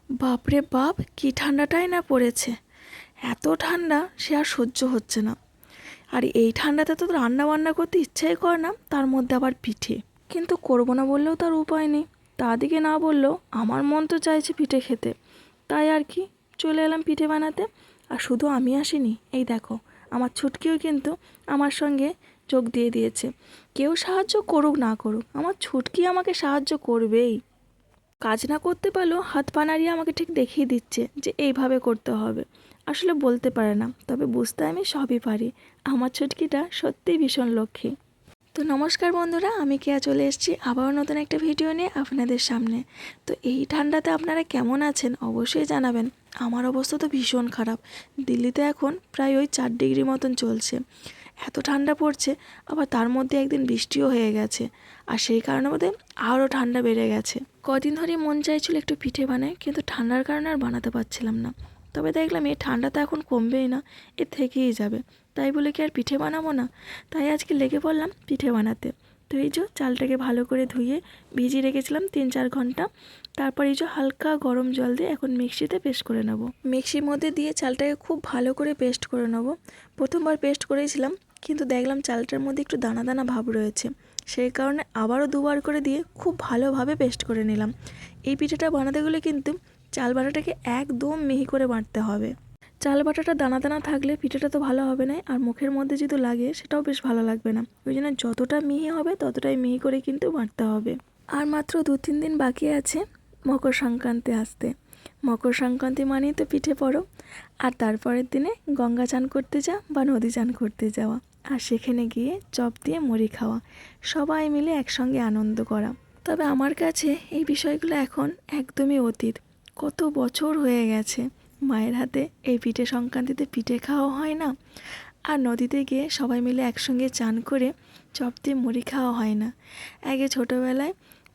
বাপরে বাপ, কি ঠান্ডাটাই না পড়েছে। এত ঠান্ডা সে আর সহ্য হচ্ছে না। আর এই ঠান্ডাতে তো রান্না বান্না করতে ইচ্ছাই করে না, তার মধ্যে আবার পিঠে। কিন্তু করবো না বললেও তার উপায় নেই। তা দিকে না বললেও আমার মন তো চাইছে পিঠে খেতে। তাই আর কি, চলে এলাম পিঠে বানাতে। আর শুধু আমি আসিনি, এই দেখো আমার ছুটকিও কিন্তু আমার সঙ্গে যোগ দিয়ে দিয়েছে। কেউ সাহায্য করুক না করুক, আমার ছুটকি আমাকে সাহায্য করবেই। কাজ না করতে পারলেও হাত পা নাড়িয়ে আমাকে ঠিক দেখিয়ে দিচ্ছে যে এইভাবে করতে হবে। আসলে বলতে পারে না, তবে বুঝতে আমি সবই পারি। আমার ছুটকিটা সত্যিই ভীষণ লক্ষ্মী। তো নমস্কার বন্ধুরা, আমি কেয়া চলে এসেছি আবারও নতুন একটা ভিডিও নিয়ে আপনাদের সামনে। তো এই ঠান্ডাতে আপনারা কেমন আছেন অবশ্যই জানাবেন। আমার অবস্থা তো ভীষণ খারাপ। দিল্লিতে এখন প্রায় ওই 4 ডিগ্রি মতন চলছে। এত ঠান্ডা পড়ছে, আবার তার মধ্যে একদিন বৃষ্টিও হয়ে গেছে। আর সেই কারণের মধ্যে আরও ঠান্ডা বেড়ে গেছে। কদিন ধরেই মন চাইছিল একটু পিঠে বানাই, কিন্তু ঠান্ডার কারণে আর বানাতে পারছিলাম না। তবে দেখলাম এই ঠান্ডা তো এখন কমবেই না, এ থেকেই যাবে। তাই বলে কি আর পিঠে বানাবো না? তাই আজকে লেগে পড়লাম পিঠে বানাতে। তো এই যে চালটাকে ভালো করে ধুয়ে ভিজিয়ে রেখেছিলাম 3-4 ঘন্টা। তারপর এই যে হালকা গরম জল দিয়ে এখন মিক্সিতে পেস্ট করে নেব। মিক্সির মধ্যে দিয়ে চালটাকে খুব ভালো করে পেস্ট করে নেব। প্রথমবার পেস্ট করেছিলাম, কিন্তু দেখলাম চালটার মধ্যে একটু দানা দানা ভাব রয়েছে। সেই কারণে আবারও দুবার করে দিয়ে খুব ভালোভাবে পেস্ট করে নিলাম। এই পিঠেটা বানাতে গেলে কিন্তু চাল বাটাটাকে একদম মিহি করে বাটতে হবে। চাল বাটাটা দানা দানা থাকলে পিঠেটা তো ভালো হবে না, আর মুখের মধ্যে যদি লাগে সেটাও বেশ ভালো লাগবে না। ওই জন্য যতটা মিহি হবে ততটাই মিহি করে কিন্তু বাটতে হবে। আর মাত্র 2-3 দিন বাকি আছে মকর সংক্রান্তি আসতে। মকর সংক্রান্তি মানেই তো পিঠে পরব। আর তারপরের দিনে গঙ্গা চান করতে যাওয়া বা নদী চান করতে যাওয়া, আর সেখানে গিয়ে চপ দিয়ে মুড়ি খাওয়া, সবাই মিলে একসঙ্গে আনন্দ করা। তবে আমার কাছে এই বিষয়গুলো এখন একদমই অতীত। কত বছর হয়ে গেছে মায়ের হাতে এই পিঠে সংক্রান্তিতে পিঠে খাওয়া হয় না, আর নদীতে গিয়ে সবাই মিলে একসঙ্গে চান করে চপ দিয়ে মুড়ি খাওয়া হয় না। আগে ছোটোবেলায়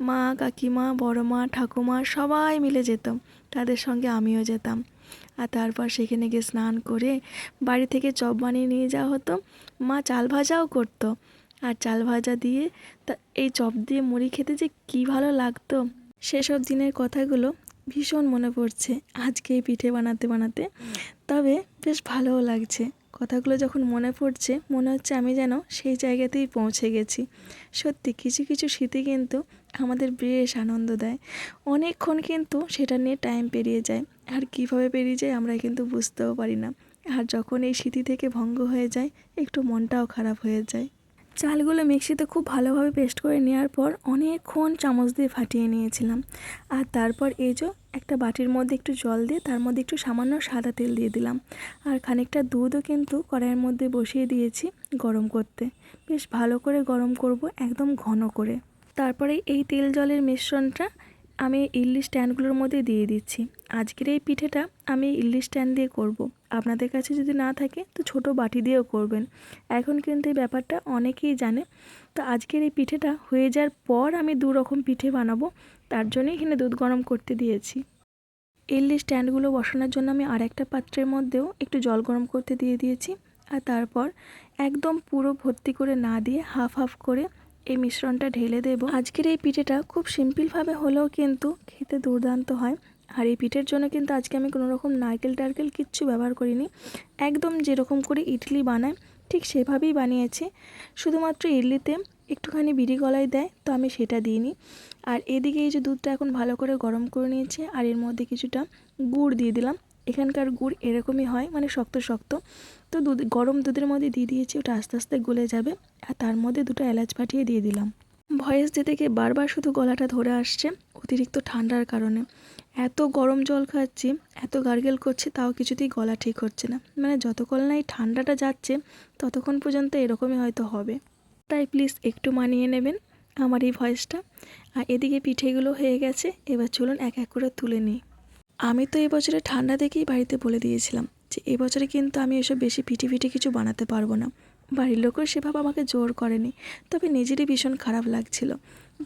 মা, কাকিমা, বড় মা, ঠাকুমা সবাই মিলে যেতাম, তাদের সঙ্গে আমিও যেতাম। আর তারপর সেখানে গিয়ে স্নান করে বাড়ি থেকে চপ বানিয়ে নিয়ে যাওয়া হতো। মা চাল ভাজাও করতো, আর চাল ভাজা দিয়ে তা এই চপ দিয়ে মুড়ি খেতে যে কী ভালো লাগতো। সেসব দিনের কথাগুলো ভীষণ মনে পড়ছে আজকে এই পিঠে বানাতে বানাতে। তবে বেশ ভালোও লাগছে। কথাগুলো যখন মনে পড়ছে মনে হচ্ছে আমি যেন সেই জায়গাতেই পৌঁছে গেছি। সত্যি কিছু কিছু স্মৃতি কিন্তু আমাদের বেশ আনন্দ দেয়। অনেকক্ষণ কিন্তু সেটা নিয়ে টাইম পেরিয়ে যায়, আর কীভাবে পেরিয়ে যায় আমরা কিন্তু বুঝতেও পারি না। আর যখন এই স্মৃতি থেকে ভঙ্গ হয়ে যায়, একটু মনটাও খারাপ হয়ে যায়। চালগুলো মিক্সিতে খুব ভালোভাবে পেস্ট করে নেওয়ার পর অনেকক্ষণ চামচ দিয়ে ফাটিয়ে নিয়েছিলাম। আর তারপর এই যে একটা বাটির মধ্যে একটু জল দিয়ে তার মধ্যে একটু সামান্য সাদা তেল দিয়ে দিলাম। আর খানিকটা দুধও কিন্তু কড়াইয়ের মধ্যে বসিয়ে দিয়েছি গরম করতে। বেশ ভালো করে গরম করব, একদম ঘন করে। তারপরে এই তেল জলের মিশ্রণটা আমি ইডলি স্ট্যান্ডগুলোর মধ্যে দিয়ে দিচ্ছি। আজকের এই পিঠেটা আমি ইডলি স্ট্যান্ড দিয়ে করব। আপনাদের কাছে যদি না থাকে তো ছোট বাটি দিয়েও করবেন। এখন কিন্তু এই ব্যাপারটা অনেকেই জানে। তো আজকের এই পিঠেটা হয়ে যাওয়ার পর আমি 2 রকম পিঠে বানাবো, তার জন্যই এখানে দুধ গরম করতে দিয়েছি। ইডলি স্ট্যান্ডগুলো বসানোর জন্য আমি আরেকটা পাত্রের মধ্যেও একটু জল গরম করতে দিয়ে দিয়েছি। আর তারপর একদম পুরো ভর্তি করে না দিয়ে হাফ হাফ করে এই মিশ্রণটা ঢেলে দেব। আজকের এই পিঠেটা খুব সিম্পলভাবে হলেও কিন্তু খেতে দুর্দান্ত হয়। আর এই পিঠের জন্য কিন্তু আজকে আমি কোনো রকম নারকেল টারকেল কিচ্ছু ব্যবহার করিনি। একদম যেরকম করে ইডলি বানায় ঠিক সেভাবেই বানিয়েছি। শুধুমাত্র ইডলিতে একটুখানি বিরি গলায় দেয়, তো আমি সেটা দিইনি। আর এদিকে এই যে দুধটা এখন ভালো করে গরম করে নিয়েছি, আর এর মধ্যে কিছুটা গুড় দিয়ে দিলাম। এখানকার গুড় এরকমই হয়, মানে শক্ত শক্ত। তো গরম দুধের মধ্যে দিয়ে দিয়েছি, ওটা আস্তে আস্তে গলে যাবে। আর তার মধ্যে 2টা এলাচ ফাটিয়ে দিয়ে দিলাম। ভয়েস দিতে গিয়ে বারবার শুধু গলাটা ধরে আসছে অতিরিক্ত ঠান্ডার কারণে। এত গরম জল খাচ্ছি, এত গার্গেল করছি, তাও কিছুতেই গলা ঠিক হচ্ছে না। মানে যতক্ষণ না এই ঠান্ডাটা যাচ্ছে ততক্ষণ পর্যন্ত এরকমই হয়তো হবে। তাই প্লিজ একটু মানিয়ে নেবেন আমার এই ভয়েসটা। আর এদিকে পিঠেগুলো হয়ে গেছে, এবার চলুন এক এক করে তুলে নিই। আমি তো এবছরে ঠান্ডা দেখেই বাড়িতে বলে দিয়েছিলাম যে এবছরে কিন্তু আমি এসব বেশি পিঠে পিঠে কিছু বানাতে পারবো না। বাড়ির লোকও সেভাবে আমাকে জোর করেনি, তবে নিজেরই ভীষণ খারাপ লাগছিল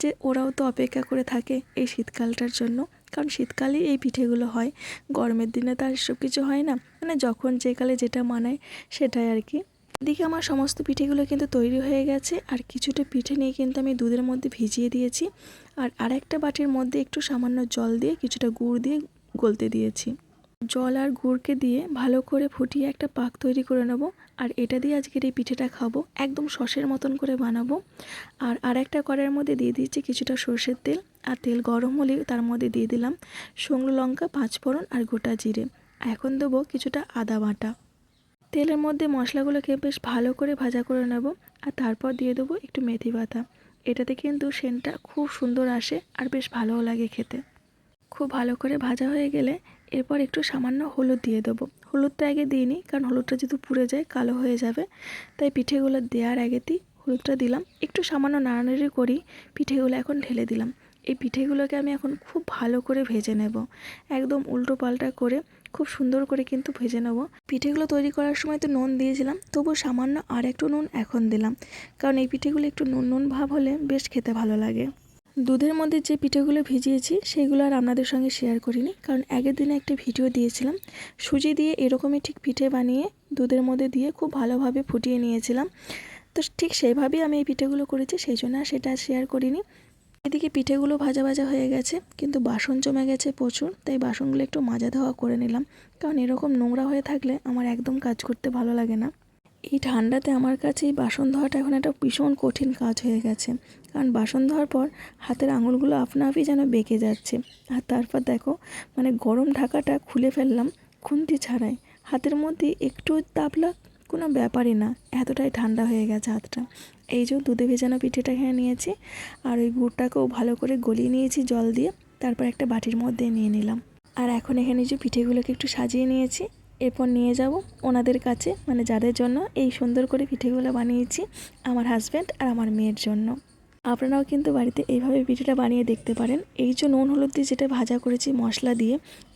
যে ওরাও তো অপেক্ষা করে থাকে এই শীতকালটার জন্য। কারণ শীতকালেই এই পিঠেগুলো হয়, গরমের দিনে তো আর এসব কিছু হয় না। মানে যখন যে কালে যেটা মানায় সেটাই আর কি। এদিকে আমার সমস্ত পিঠেগুলো কিন্তু তৈরি হয়ে গেছে, আর কিছুটা পিঠে নিয়ে কিন্তু আমি দুধের মধ্যে ভিজিয়ে দিয়েছি। আর আরেকটা বাটির মধ্যে একটু সামান্য জল দিয়ে কিছুটা গুড় দিয়ে গলতে দিয়েছি। জল আর গুড়কে দিয়ে ভালো করে ফুটিয়ে একটা পাক তৈরি করে নেব। আর এটা দিয়ে আজকের এই পিঠেটা খাবো, একদম সসের মতন করে বানাবো। আর একটা কড়াইয়ের মধ্যে দিয়ে দিয়েছি কিছুটা সর্ষের তেল, আর তেল গরম হলে তার মধ্যে দিয়ে দিলাম শুকনো লঙ্কা, পাঁচফোড়ন আর গোটা জিরে। এখন দেবো কিছুটা আদা বাটা। তেলের মধ্যে মশলাগুলোকে বেশ ভালো করে ভাজা করে নেব। আর তারপর দিয়ে দেবো একটু মেথি পাতা। এটাতে কিন্তু সেন্টটা খুব সুন্দর আসে আর বেশ ভালোও লাগে খেতে। খুব ভালো করে ভাজা হয়ে গেলে এরপর একটু সামান্য হলুদ দিয়ে দেবো। হলুদটা আগে দিইনি, কারণ হলুদটা যদি পুড়ে যায় কালো হয়ে যাবে, তাই পিঠেগুলো দেওয়ার আগেতেই হলুদটা দিলাম। একটু সামান্য নাড়ানাড়ি করেই পিঠেগুলো এখন ঢেলে দিলাম। এই পিঠেগুলোকে আমি এখন খুব ভালো করে ভেজে নেব, একদম উল্টো পাল্টা করে খুব সুন্দর করে কিন্তু ভেজে নেব। পিঠেগুলো তৈরি করার সময় তো নুন দিয়েছিলাম, তবু সামান্য আর একটু নুন এখন দিলাম, কারণ এই পিঠেগুলো একটু নুন নুন ভাব হলে বেশ খেতে ভালো লাগে। দুধের মধ্যে যে পিঠেগুলো ভিজিয়েছি সেগুলো আর আপনাদের সঙ্গে শেয়ার করিনি, কারণ আগের দিনে একটা ভিডিও দিয়েছিলাম সুজি দিয়ে এরকমই ঠিক পিঠে বানিয়ে দুধের মধ্যে দিয়ে খুব ভালোভাবে ফুটিয়ে নিয়েছিলাম। তো ঠিক সেইভাবেই আমি এই পিঠেগুলো করেছি, সেই জন্য আর সেটা শেয়ার করিনি। এদিকে পিঠেগুলো ভাজা ভাজা হয়ে গেছে, কিন্তু বাসন জমে গেছে প্রচুর, তাই বাসনগুলো একটু মাজা ধোয়া করে নিলাম, কারণ এরকম নোংরা হয়ে থাকলে আমার একদম কাজ করতে ভালো লাগে না। এই ঠান্ডাতে আমার কাছে এই বাসন ধোয়াটা এখন একটা ভীষণ কঠিন কাজ হয়ে গেছে, কারণ বাসন ধোয়ার পর হাতের আঙুলগুলো আপনা আপনি যেন বেঁকে যাচ্ছে। আর তারপর দেখো, মানে গরম ঢাকাটা খুলে ফেললাম খুন্তি ছাড়াই, হাতের মধ্যে একটু তাপলা কোনো ব্যাপারই না, এতটাই ঠান্ডা হয়ে গেছে হাতটা। এই যে দুধে ভেজানো পিঠেটা এখানে নিয়েছি, আর ওই গুড়টাকেও ভালো করে গলিয়ে নিয়েছি জল দিয়ে, তারপর একটা বাটির মধ্যে নিয়ে নিলাম। আর এখন এখানে যে পিঠেগুলোকে একটু সাজিয়ে নিয়েছি, এরপর নিয়ে যাব ওনাদের কাছে, মানে যাদের জন্য এই সুন্দর করে পিঠেগুলো বানিয়েছি, আমার হাজব্যান্ড আর আমার মেয়ের জন্য। আপনারাও কিন্তু বাড়িতে এইভাবে পিঠেটা বানিয়ে দেখতে পারেন। এই যে নুন হলুদ দিয়ে যেটা ভাজা করেছি মশলা দিয়ে,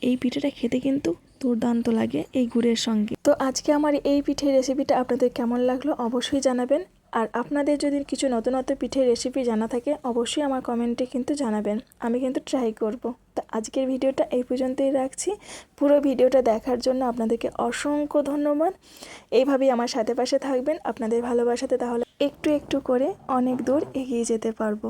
এই পিঠেটা খেতে কিন্তু দুর্দান্ত লাগে এই গুড়ের সঙ্গে। তো আজকে আমার এই পিঠের রেসিপিটা আপনাদের কেমন লাগলো অবশ্যই জানাবেন। আর আপনাদের যদি কিছু নতুন নতুন পিঠের রেসিপি জানা থাকে অবশ্যই আমার কমেন্টে কিন্তু জানাবেন, আমি কিন্তু ট্রাই করব। তো আজকের ভিডিওটা এই পর্যন্তই রাখছি। পুরো ভিডিওটা দেখার জন্য আপনাদেরকে অসংখ্য ধন্যবাদ। এইভাবেই আমার সাথে পাশে থাকবেন, আপনাদের ভালোবাসাতে তাহলে একটু একটু করে অনেক দূর এগিয়ে যেতে পারবো।